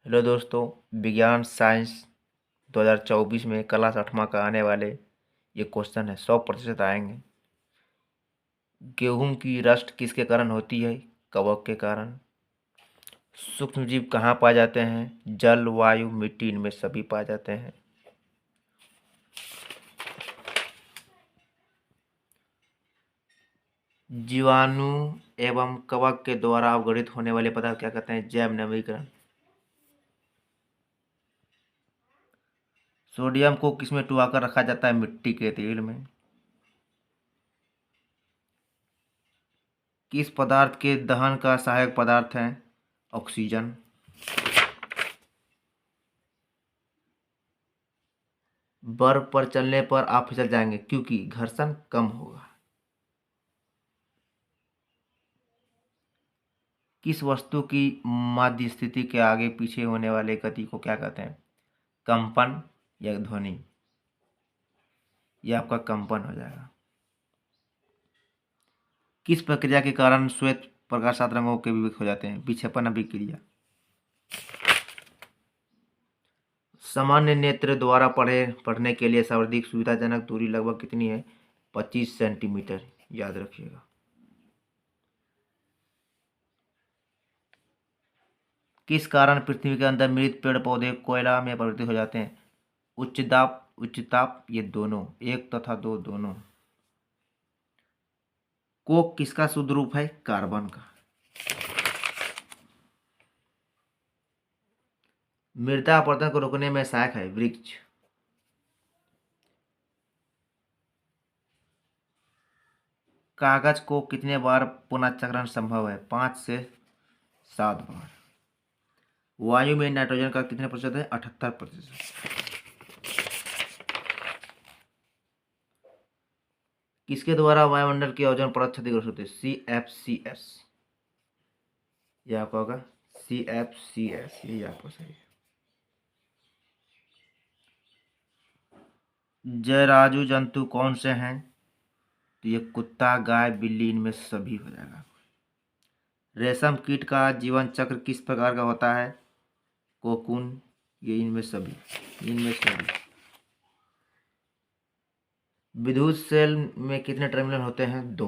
Hello दोस्तों। विज्ञान science 2024 में क्लास 8वां का आने वाले ये क्वेश्चन है, 100% आएंगे। गेहूं की रस्ट किसके कारण होती है? कवक के कारण। सूक्ष्मजीव कहाँ पाए जाते हैं? जल, वायु, मिट्टी, इनमें सभी पाए जाते हैं। जीवाणु एवं कवक के द्वारा अवगुणित होने वाले पदार्थ क्या कहते हैं? जैव नवीकरण। सोडियम को किसमें डुबाकर रखा जाता है? मिट्टी के तेल में। किस पदार्थ के दहन का सहायक पदार्थ है? ऑक्सीजन। बर्फ पर चलने पर आप फिसल जाएंगे क्योंकि घर्षण कम होगा। किस वस्तु की माध्य स्थिति के आगे पीछे होने वाले गति को क्या कहते हैं? कंपन या ध्वनि? यह आपका कंपन हो जाएगा। किस प्रक्रिया के कारण श्वेत प्रकाश 7 रंगों के विवेक हो जाते हैं? विक्षेपण अभिक्रिया। सामान्य नेत्र द्वारा पढ़ने के लिए सर्वाधिक सुविधाजनक दूरी लगभग कितनी है? 25 सेंटीमीटर। याद रखिएगा। किस कारण पृथ्वी के अंदर मृत पेड़ पौधे कोयला में परिवर्तित हो जाते हैं? उच्च दाब, उच्च ताप, ये दोनों, एक तथा दो दोनों। कोक किसका शुद्ध रूप है? कार्बन का। मृदा अपरदन को रोकने में सहायक है वृक्ष। कागज को कितने बार पुनर्चक्रण संभव है? 5 से 7 बार। वायु में नाइट्रोजन का कितने प्रतिशत है? 78%। किसके द्वारा वायुमंडल की ओजोन परत क्षतिग्रस्त होती है? CFCS। यह आपका होगा CFCS, यही आपका सही है। जराजु जंतु कौन से हैं? तो ये कुत्ता, गाय, बिल्ली, इनमें सभी हो जाएगा। रेशम कीट का जीवन चक्र किस प्रकार का होता है? कोकून, ये इनमें सभी, इनमें सभी। विद्युत सेल में कितने टर्मिनल होते हैं? 2।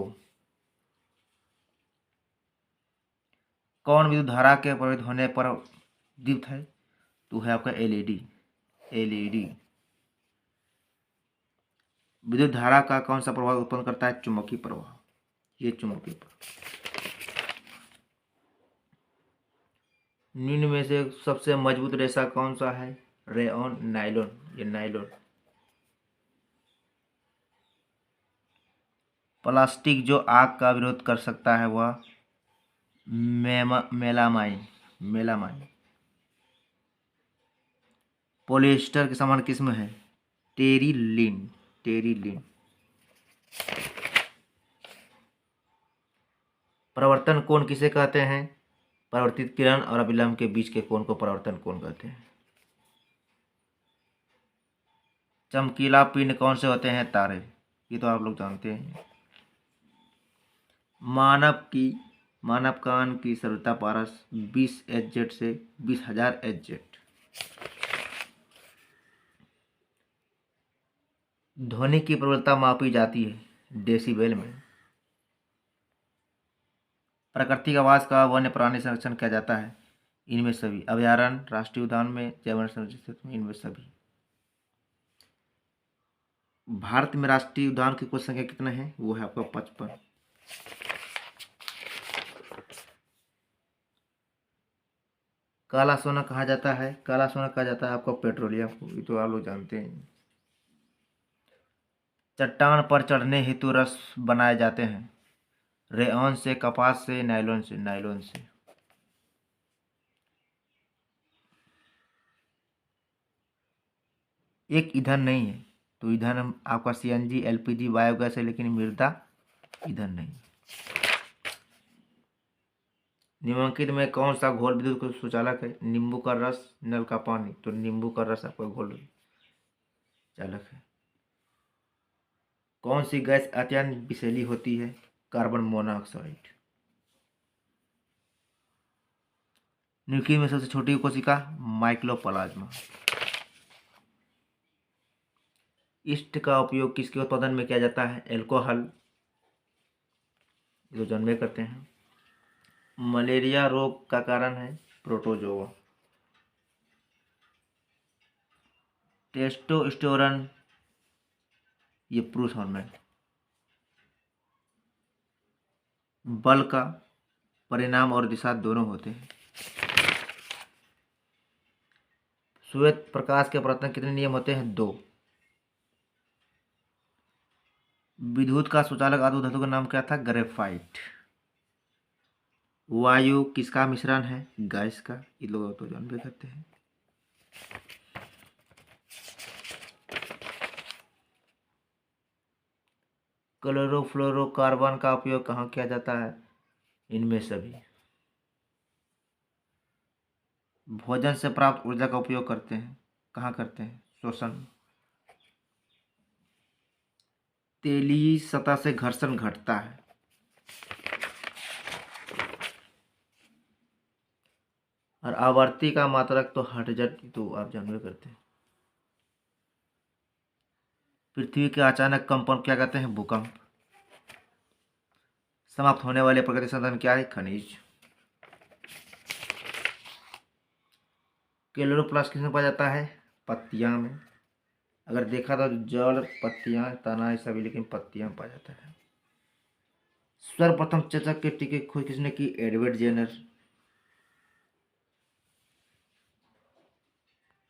कौन विद्युत धारा के प्रभावित होने पर दीप्त है? तो है आपका एलईडी। एलईडी विद्युत धारा का कौन सा प्रभाव उत्पन्न करता है? चुंबकीय प्रभाव, ये चुंबकीय प्रभाव। निम्न में से सबसे मजबूत रेशा कौन सा है? रेयॉन, नायलॉन, ये नायलॉन। प्लास्टिक जो आग का विरोध कर सकता है वह मेलामाइन, मेलामाइन। पॉलिएस्टर के समान किस्म है? Terylene, Terylene. परावर्तन कोण किसे कहते हैं? परावर्तित किरण और अभिलंब के बीच के कोण को परावर्तन कोण कहते हैं। चमकीला पिंड कौन से होते हैं? तारे, ये तो आप लोग जानते हैं। मानव कान की सर्वोच्च पारस 20 HZ से 20,000 HZ। ध्वनि की प्रबलता मापी जाती है डेसिबल में। प्राकृतिक आवास का वन्य प्राणी संरक्षण किया जाता है? इनमें सभी। अभयारण्य, राष्ट्रीय उद्यान में, जैव संरक्षित क्षेत्र में, इनमें सभी। भारत में राष्ट्रीय उद्यान की कुल संख्या कितना है? वो है आपका 55। काला सोना कहा जाता है? काला सोना कहा जाता है आपको पेट्रोलियम को, ये तो आप लोग जानते हैं। चट्टान पर चढ़ने हेतु रस बनाए जाते हैं? रेयॉन से, कपास से, नायलॉन से, नायलॉन से। एक ईंधन नहीं है, तो ईंधन आपका CNG, LPG, बायोगैस है, लेकिन मृदा ईंधन नहीं। निम्नलिखित में कौन सा घोल विद्युत को सुचालक है? नींबू का रस, नल का पानी, तो नींबू का रस आपका घोल चालक है। कौन सी गैस अत्यंत विषैली होती है? Carbon monoxide. न्यूक्लियस में सबसे छोटी कोशिका माइक्रोप्लाज्मा। ईस्ट का उपयोग किसके उत्पादन में किया जाता है? एल्कोहल, जो जानबे करते हैं। मलेरिया रोग का कारण है प्रोटोजोआ। टेस्टोस्टेरोन ये पुरुष हार्मोन। बल का परिणाम और दिशा दोनों होते हैं। श्वेत प्रकाश के अपवर्तन कितने नियम होते हैं? 2। विद्युत का सुचालक आदि धातु का नाम क्या था? ग्रेफाइट। वायु किसका मिश्रण है? गैस का। ये लोग तो जानबे करते हैं। क्लोरोफ्लोरोकार्बन का उपयोग कहाँ किया जाता है? इनमें सभी। भोजन से प्राप्त ऊर्जा का उपयोग करते हैं, कहाँ करते हैं? श्वसन। तेलीय सतह से घर्षण घटता है। और आवर्ती का मात्रक तो हर्ट्ज, तो आप जानबे करते हैं। पृथ्वी के अचानक कंपन क्या कहते हैं? भूकंप। समाप्त होने वाले प्राकृतिक संसाधन क्या है? खनिज। क्लोरोप्लास्ट किसमें पाया जाता है? पत्तियां में। अगर देखा तो जड़, पत्तियां, तना ये सभी, लेकिन पत्तियां में पाया जाता है। सर्वप्रथम चेचक के टीके की खोज किसने की? Edward Jenner.